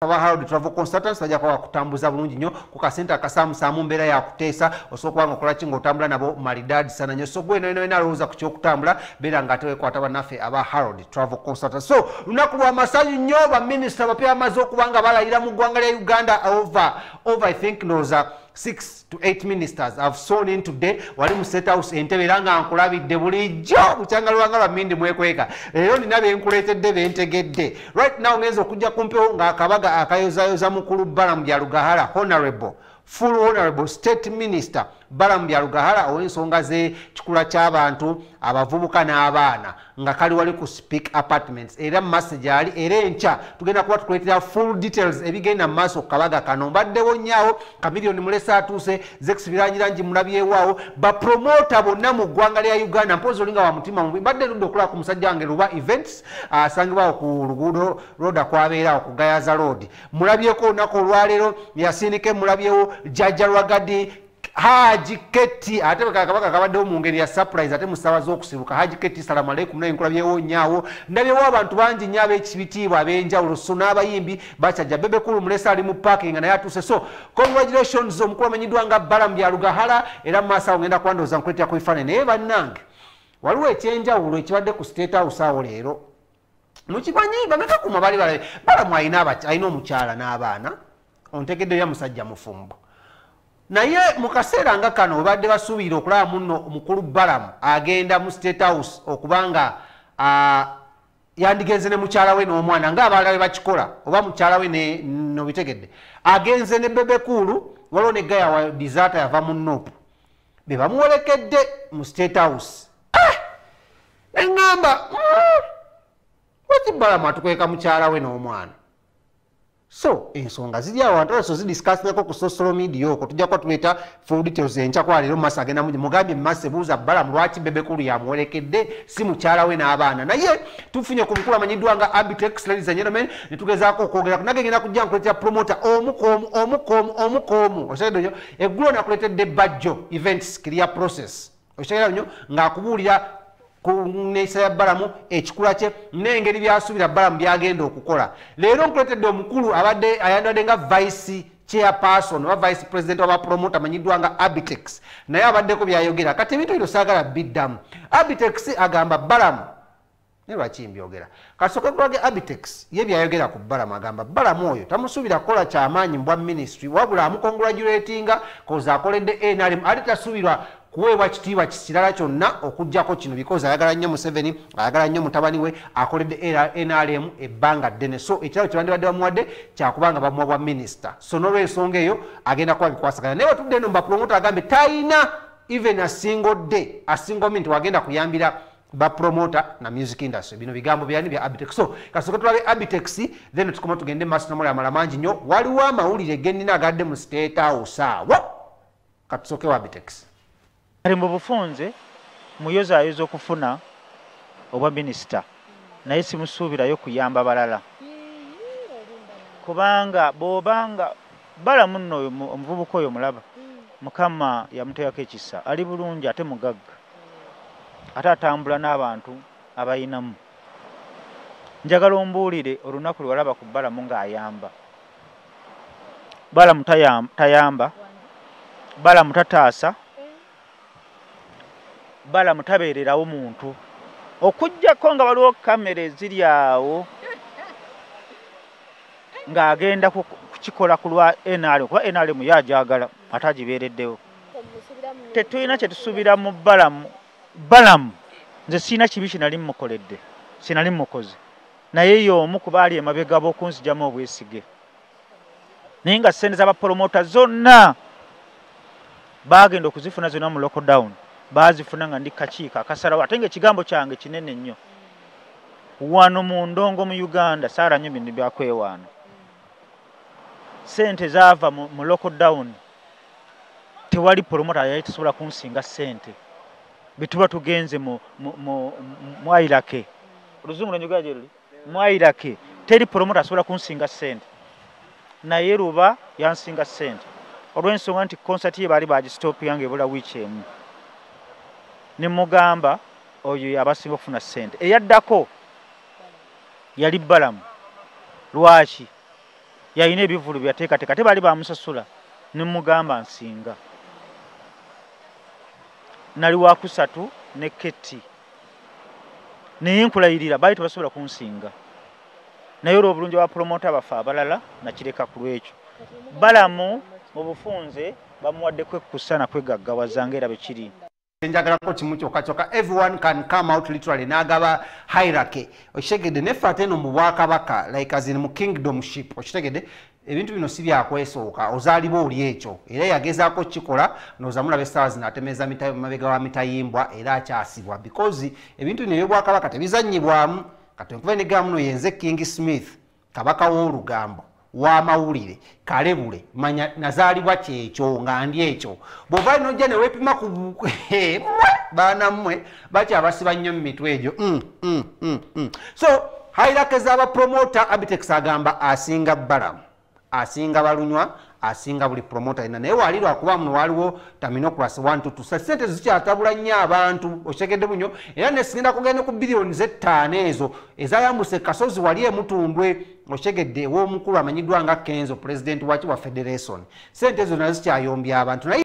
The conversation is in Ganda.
aba Harold Travel Consultants bajja kwa kutambuza bulungi nnyo ku kasente akasamusamu mbeera ya kuteesa osobola okukola kingo otambula nabo malidadi sana nnyo so gwe eno alowooza ku kyokutambula beera nga ate wekwata bannaffe aba Harold Travel Consultants so lunaku lwa masanyu nnyo baminisita bapya bamaze okuba nga balayira mu ggwanga lya Uganda over I think noza 6 to 8 ministers have sworn in today. Wali mu State House entebe era nga nkulabidde bulijjo bucyangalwanga bamindi mwekweka leero nina benkuleetedde bentegedde right now ngenza okujja kumpewo ng'akabaga akayozayoza mukulu Balamu Byalugahara honorable state minister Balamu Byalugahara ow'ensonga z'ekikula ky'abantu abavubuka n'abaana nga kali wali ku Speak Apartments era message ali era enkya tugenda kuba tukuleetera full details ebigenda mu maaso ku kabaga kano mbaddewo nnyawo Kamiliyoni Mulesa atuuse Zex Birangirangi mulabyewawo bapromota bonna mu ggwanga lya Uganda mpozi olinga wa mutima mubi mbadde ludde okulaba ku musajja wange Luba Events asangibwawo ku luguudo road akwabeerawo ku Gayaza Road mulabyeko olunaku olwaleero yasindike mulabyewo Jajja Lwagadi Haji Keti ate bakabaka kabaddewo mu ngeri ya surprise ate musaba z'okusibuka Haji Keti salamu aleikum naye nkulabyewo nnyawo ndabyewo abantu bangi nnyo ab'ekibitiibwa ab'enjawulo so n'abayimbi bakyajja Bebe Kulu Mulesa ali mu parking naye atuuse so congratulations omukulu amanyiddwa nga Balamu Byalugahara era mu maaso awo ngenda kuwandooza nkuleetera ku bifaananyi naye bannange waliwo ekyenjawulo ekibadde ku State House awo leero mukimanyi bameka kuma bali Balamu alina omukyala n'abaana ontegedde ya musajja mufumbo naye mu kaseera nga kano badde basuubira okulaba muno omukulu Balamu agenda mu State House okubanga yandigenze ne mukyala we n'omwana ng'abalala be bakikola oba mukyala we nobitegedde agenze ne Bebe Kulu waliwo ne Gaya wa Desert yava mu Nopu be bamuwolekedde mu State House eŋŋamba lwaki Balamu atukweka mukyala we n'omwana so ensonga ziri awo antala so zidiscussingako ku social media okwo tujja kuba tuleeta full details enkya kwa leero mumaaso agenda mugambye mumaaso ebuuza Balamu lwaki Bebe Kulu yamuwolekedde si mukyala we n'abaana naye tufunye ku mukulu amanyiddwa nga Abitex ladies and gentlemen ne tugezaako okwogera nage ngenda kujja nkuleetera promoter omukomu okitegedde nnyo eggulo nakuleetedde Bajjo events clear process okitegera nnyo ng'akubuulira kunesa ya Balamu ekikula kye n'engeri byasuubira Balamu byagenda okukola leero nkuleetedde omukulu abadde ayandadde nga vice chairperson oba vice president wa promoter amanyiddwa nga Abitex naye abaddeko byayogera kati ebintu ebyo saagala biddamu Abitex agamba Balamu ne lwaki mbyogera kasooka kulage Abitex ye byayogera ku Balamu agamba Balamu oyo tamusuubira kukola kyamaanyi mbwa ministry wabula amukongratulatinga koza akoledde NRM ate tasuubirwa kuweebwa kitiibwa kirala kyonna okuggyako kino because ayagala nnyo Museveni ayagala nnyo mutabani we akoledde NRM ebbanga ddene so ekiralo kye bandibadde bamuwadde kyakubanga bamuwa bwa minisita so n'olw'ensonga eyo agenda kuba bikwasaganya naye watudde eno bapromota agambe talina even a single day a single minute wagenda kuyambira bapromota na music industry bino bigambo byani bya Abitex so kasooka tulabe Abitex then tukoma tugende maaso namuli amala mangi nnyo waliwo amawulire gennina agadde mu State House awo katusooke wa Abitex ali mu bufunze muyozaayoza okufuna obwa minisita naye simusuubirayo kuyamba balala kubanga bw'obanga Balamu nno oyo omuvubuka oyo mulaba Mukama yamuteekako ekisa ali bulungi ate mugagga ate atambula n'abantu abayinamu njagala ombuulire olunaku lwe walaba ku Balamu ng'ayamba Balamu tayamba Balamu tataasa Balamu tabeererawo muntu okuggyako nga waliwo kamera eziri awo ng'agenda kukikola ku lwa NRM kuba NRM yajagala ate agibeereddewo tetulina kye tusuubira mu Balamu nze siina kibi kinali mmukoledde sinali mmukoze naye y'omu ku baali emabega b'okunzijamu obwesige naye nga ssente z'abapromota zonna baagenda okuzifuna zonna mu lockdown bazifuna nga ndi kakiiko akasalawo ate ng'ekigambo kyange kinene nnyo wano mu ndongo mu Uganda saara nnyo bintu byakwewaana ssente zaava mu lockdown tewali promota yali tasobola kunsinga ssente betuba tugenze mu Airake oluzungu nenjogera gye luli mu Airake teri promota asobola kunsinga ssente naye Luba yansinga ssente olw'ensonga nti konsati ye baali bagistopinga ebula wiiki emu ne mugamba oyo yabasinga okufuna ssente eyaddako yali Balamu lwaki yalina ebivulu byateekateeka ate baali bamusasula ne mugamba nsinga nali wa kusatu ne Ketti naye nkulayirira baali tebasobola kunsinga naye olw'obulungi bwa promota bafe abalala nakireka ku lwekyo Balamu mu bufunze bamuwaddeko ekkusa nakwegaggawaza ng'era bwe kiri njagalako kimu kyokka everyone can come out literally n'agaba hierarchy okitegedde neffe ate eno mu bwakabaka like as in mu kingdomship okitegedde ebintu bino si byakwesooka ozaalibwa oli ekyo era yagezaako kikola n'ozamulaba essaawa zino atemeza mabega wa mitayimbwa era akyasibwa because ebintu bino ebyobwakabaka tebizannyibwamu kati enkuba enegamba muno yenze King Smith kabaka w'olugambo w'amawulire kalebule manya nazaalibwa kyekyo nga ndi ekyo bw'ovaayo n'ojja ne weepima ku baana mmwe bakyabasiba nnyo mu mitwe egyo so hierarchy z'abapromota Abitex agamba asinga Balamu asinga balunywa asinga buli promota ina naye wali lwakuba muno waliwo terminocracy 122 sente zikyatabula nnyo abantu okitegedde bunyo era nesigenda kugenda ku biliyoni z'ettaano ezo ezayambuse Kasozi wali emutundwe okitegedde ew'omukulu amanyiddwa nga Kenzo president wa Federation sente ezo nazo zikyayombya abantu